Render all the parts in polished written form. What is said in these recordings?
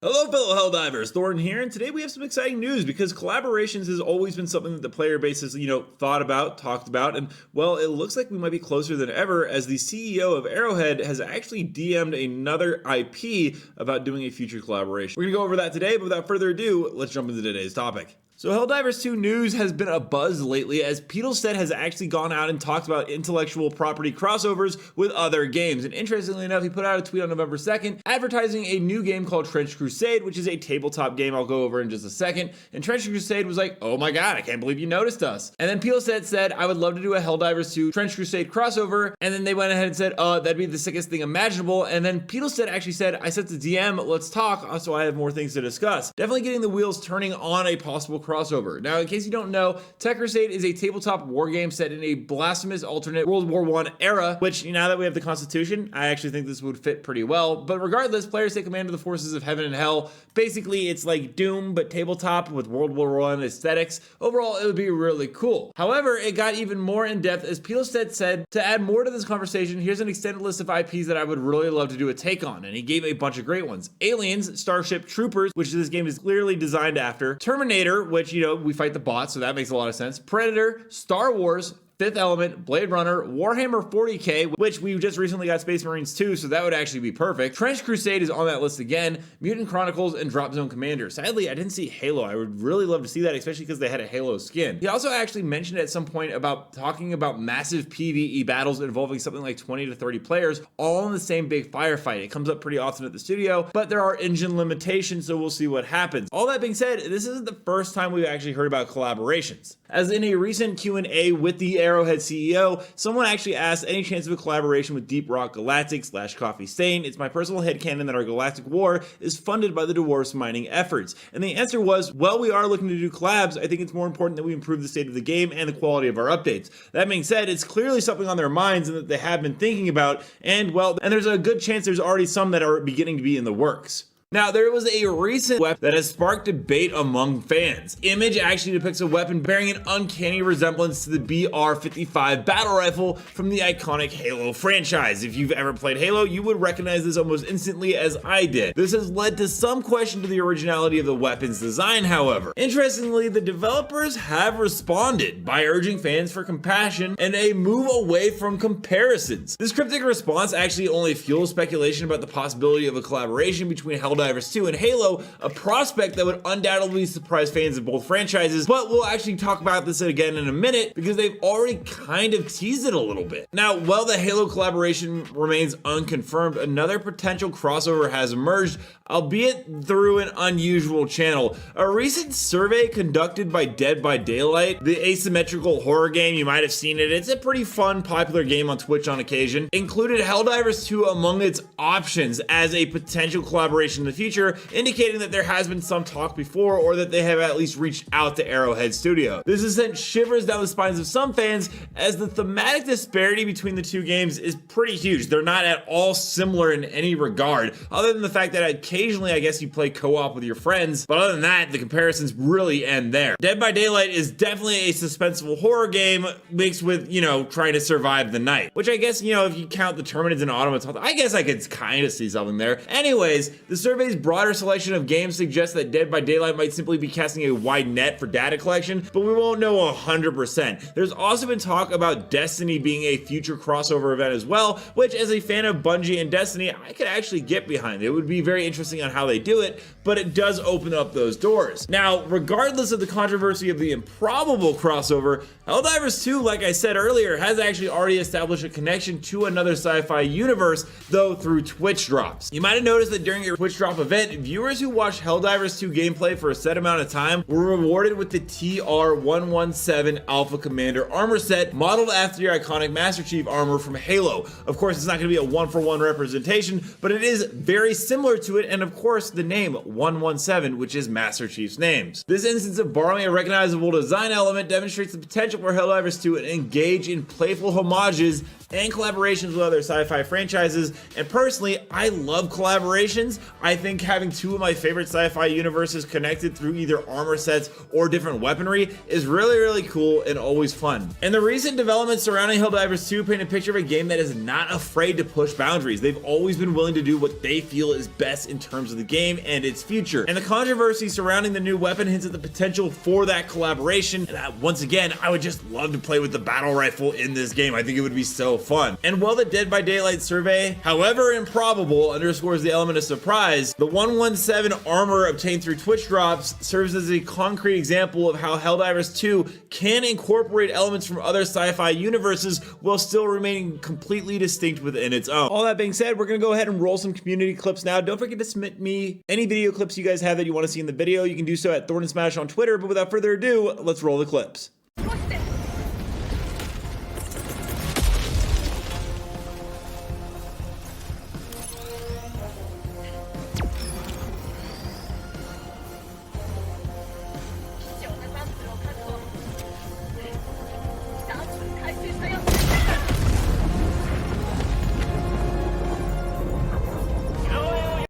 Hello fellow Helldivers, Thornton here, and today we have some exciting news because collaborations has always been something that the player base has, thought about, talked about, and well, it looks like we might be closer than ever as the CEO of Arrowhead has actually DM'd another IP about doing a future collaboration. We're gonna go over that today, but without further ado, let's jump into today's topic. So Helldivers 2 news has been a buzz lately as Pedelstedt has actually gone out and talked about intellectual property crossovers with other games. And interestingly enough, he put out a tweet on November 2nd advertising a new game called Trench Crusade, which is a tabletop game I'll go over in just a second. And Trench Crusade was like, oh my god, I can't believe you noticed us. And then Pedelstedt said, I would love to do a Helldivers 2 Trench Crusade crossover. And then they went ahead and said, that'd be the sickest thing imaginable. And then Pedelstedt actually said, I sent the DM, let's talk, so I have more things to discuss. Definitely getting the wheels turning on a possible crossover. Now, in case you don't know, Tech Crusade is a tabletop war game set in a blasphemous alternate World War I era, which now that we have the Constitution, I actually think this would fit pretty well. But regardless, players take command of the forces of heaven and hell. Basically, it's like Doom, but tabletop with World War I aesthetics. Overall, it would be really cool. However, it got even more in depth as Pedelstedt said, to add more to this conversation, here's an extended list of IPs that I would really love to do a take on. And he gave a bunch of great ones. Aliens, Starship Troopers, which this game is clearly designed after. Terminator, which, we fight the bots, so that makes a lot of sense. Predator, Star Wars, Fifth Element, Blade Runner, Warhammer 40k, which we just recently got Space Marines 2, so that would actually be perfect. Trench Crusade is on that list again, Mutant Chronicles, and Drop Zone Commander. Sadly, I didn't see Halo. I would really love to see that, especially because they had a Halo skin. He also actually mentioned at some point about talking about massive PvE battles involving something like 20 to 30 players, all in the same big firefight. It comes up pretty often at the studio, but there are engine limitations, so we'll see what happens. All that being said, this isn't the first time we've actually heard about collaborations. As in a recent Q&A with the Arrowhead CEO, someone actually asked any chance of a collaboration with Deep Rock Galactic / Coffee Stain. It's my personal headcanon that our galactic war is funded by the Dwarfs mining efforts. And the answer was, well, we are looking to do collabs. I think it's more important that we improve the state of the game and the quality of our updates. That being said, it's clearly something on their minds and that they have been thinking about, and well, and there's a good chance there's already some that are beginning to be in the works. Now, there was a recent weapon that has sparked debate among fans. Image actually depicts a weapon bearing an uncanny resemblance to the BR-55 battle rifle from the iconic Halo franchise. If you've ever played Halo, you would recognize this almost instantly as I did. This has led to some question to the originality of the weapon's design, however. Interestingly, the developers have responded by urging fans for compassion and a move away from comparisons. This cryptic response actually only fuels speculation about the possibility of a collaboration between Helldivers 2 and Halo, a prospect that would undoubtedly surprise fans of both franchises, but we'll actually talk about this again in a minute because they've already kind of teased it a little bit. Now, while the Halo collaboration remains unconfirmed, another potential crossover has emerged, albeit through an unusual channel. A recent survey conducted by Dead by Daylight, the asymmetrical horror game, you might have seen it, it's a pretty fun, popular game on Twitch on occasion, included Helldivers 2 among its options as a potential collaboration in the future, indicating that there has been some talk before or that they have at least reached out to Arrowhead Studio. This has sent shivers down the spines of some fans as the thematic disparity between the two games is pretty huge. They're not at all similar in any regard, other than the fact that occasionally I guess you play co-op with your friends, but other than that, the comparisons really end there. Dead by Daylight is definitely a suspenseful horror game mixed with, trying to survive the night, which I guess, if you count the Terminids and Automatons, I guess I could kind of see something there. Anyways, the survey's broader selection of games suggests that Dead by Daylight might simply be casting a wide net for data collection, but we won't know 100%. There's also been talk about Destiny being a future crossover event as well, which as a fan of Bungie and Destiny, I could actually get behind. It would be very interesting on how they do it, but it does open up those doors. Now, regardless of the controversy of the improbable crossover, Helldivers 2, like I said earlier, has actually already established a connection to another sci-fi universe, though through Twitch drops. You might have noticed that during your Twitch drop event, viewers who watched Helldivers 2 gameplay for a set amount of time were rewarded with the TR-117 Alpha Commander armor set modeled after your iconic Master Chief armor from Halo. Of course, it's not going to be a one-for-one representation, but it is very similar to it, and of course, the name 117, which is Master Chief's names. This instance of borrowing a recognizable design element demonstrates the potential for Helldivers 2 to engage in playful homages and collaborations with other sci-fi franchises. And personally, I love collaborations. I think having two of my favorite sci-fi universes connected through either armor sets or different weaponry is really cool and always fun. And the recent developments surrounding Helldivers 2 paint a picture of a game that is not afraid to push boundaries. They've always been willing to do what they feel is best in terms of the game and its future. And the controversy surrounding the new weapon hints at the potential for that collaboration. And once again, I would just love to play with the battle rifle in this game. I think it would be so fun. And while the Dead by Daylight survey, however improbable, underscores the element of surprise, the 117 armor obtained through Twitch drops serves as a concrete example of how Helldivers 2 can incorporate elements from other sci-fi universes while still remaining completely distinct within its own. All that being said, we're gonna go ahead and roll some community clips now. Don't forget to submit me any video clips you guys have that you want to see in the video. You can do so at Thorn and Smash on Twitter, but without further ado, let's roll the clips.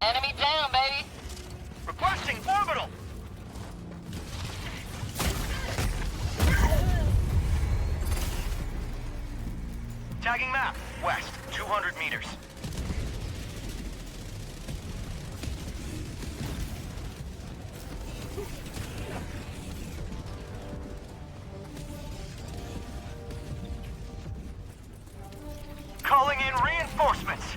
Enemy down, baby. Requesting orbital. Tagging map, west, 200 meters. Calling in reinforcements.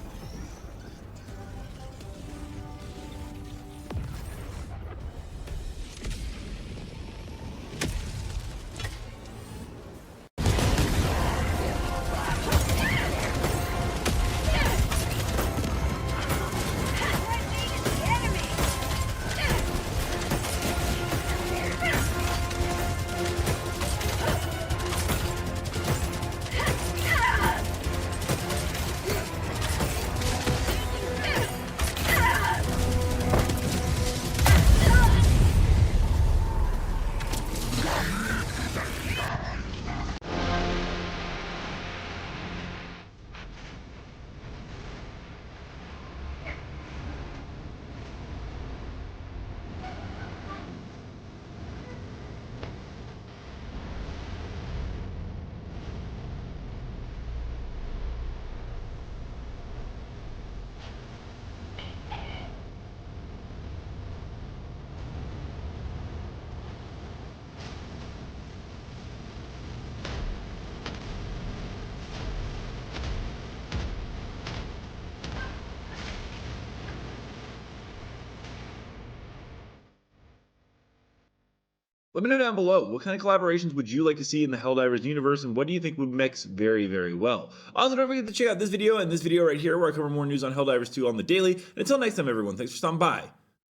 Let me know down below, what kind of collaborations would you like to see in the Helldivers universe, and what do you think would mix very well? Also, don't forget to check out this video and this video right here, where I cover more news on Helldivers 2 on the daily. And until next time, everyone, thanks for stopping by.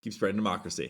Keep spreading democracy.